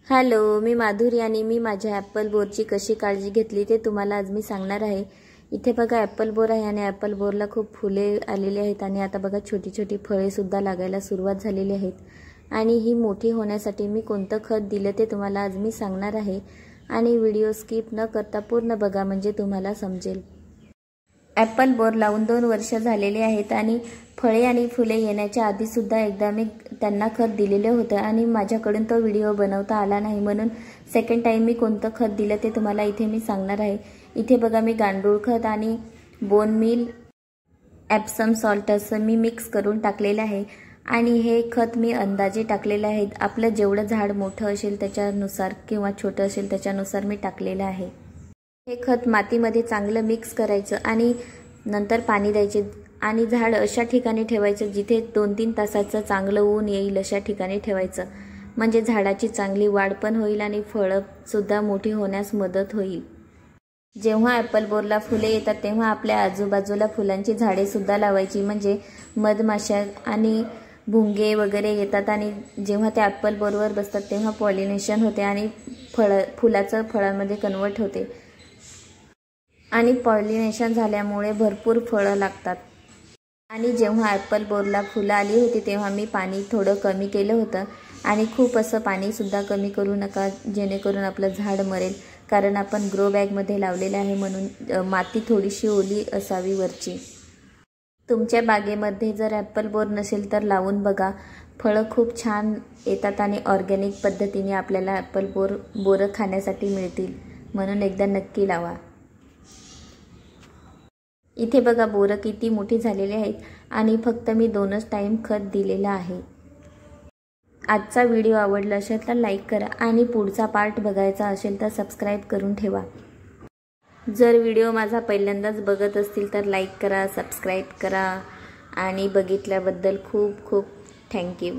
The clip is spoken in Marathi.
हॅलो, मी माधुरी आणि मी माझ्या ॲपल बोरची कशी काळजी घेतली ते तुम्हाला आज मी सांगणार आहे। इथे बघा ॲपल बोर आहे आणि ॲपल बोरला खूप फुले आलेली आहेत आणि आता बघा छोटी छोटी फळे सुद्धा लागायला सुरुवात झालेली आहेत। आणि ही मोठी होण्यासाठी मी कोणतं खत दिलं ते तुम्हाला आज मी सांगणार आहे आणि व्हिडिओ स्किप न करता पूर्ण बघा म्हणजे तुम्हाला समजेल। ॲपल बोर लावून 2 वर्ष झालेले आहेत आणि फळे आणि फुले येण्याच्या आधी सुद्धा एकदा मी त्यांना खत दिलेले होते आणि माझ्याकडून तो व्हिडिओ बनवता आला नाही, म्हणून सेकंड टाइम मी कोणतं खत दिलं ते तुम्हाला इथे मी सांगणार आहे। इथे बघा मी गांडूळ खत आणि बोन मील एप्सम सॉल्ट असं मी मिक्स करून टाकलेलं आहे आणि हे खत मी अंदाजे टाकलेले आहे। आपलं जेवढं झाड मोठं असेल त्याच्यानुसार किंवा छोटं असेल त्याच्यानुसार मी टाकलेलं आहे। हे खत मातीमध्ये चांगलं मिक्स करायचं आणि नंतर पाणी द्यायचे आणि झाड अशा ठिकाणी ठेवायचं जिथे 2-3 तासाचं चांगलं ऊन येईल अशा ठिकाणी ठेवायचं, म्हणजे झाडाची चांगली वाढ पण होईल आणि फळं सुद्धा मोठी होण्यास मदत होईल। जेव्हा ॲपल बोरला फुले येतात तेव्हा आपल्या आजूबाजूला फुलांची झाडे सुद्धा लावायची, म्हणजे मधमाशा आणि भुंगे वगैरे येतात आणि जेव्हा ते ॲपल बोरवर बसतात तेव्हा पॉलिनेशन होते आणि फुलाचं फळांमध्ये कन्वर्ट होते आणि पॉलिनेशन झाल्यामुळे भरपूर फळं लागतात। आणि जेव्हा ॲपल बोरला फुलं आली होती तेव्हा मी पाणी थोडं कमी केलं होतं आणि खूप असं पाणी सुद्धा कमी करू नका जेणेकरून आपलं झाड मरेल, कारण आपण ग्रो बॅगमध्ये लावलेलं आहे म्हणून माती थोडीशी ओली असावी वरची। तुमच्या बागेमध्ये जर ॲपल बोर नसेल तर लावून बघा, फळं खूप छान येतात आणि ऑर्गॅनिक पद्धतीने आपल्याला ॲपल बोरं खाण्यासाठी मिळतील, म्हणून एकदा नक्की लावा। इथे बघा बोरं किती मोठी झालेली आहेत आणि फक्त मी 2च टाइम खत दिलेला आहे। आजचा व्हिडिओ आवडला असेल तर लाईक करा आणि पुढचा पार्ट बघायचा असेल तर सबस्क्राईब करून ठेवा। जर व्हिडिओ माझा पहिल्यांदाच बघत असतील तर लाईक करा, सबस्क्राईब करा आणि बघितल्याबद्दल खूप खूप थँक्यू।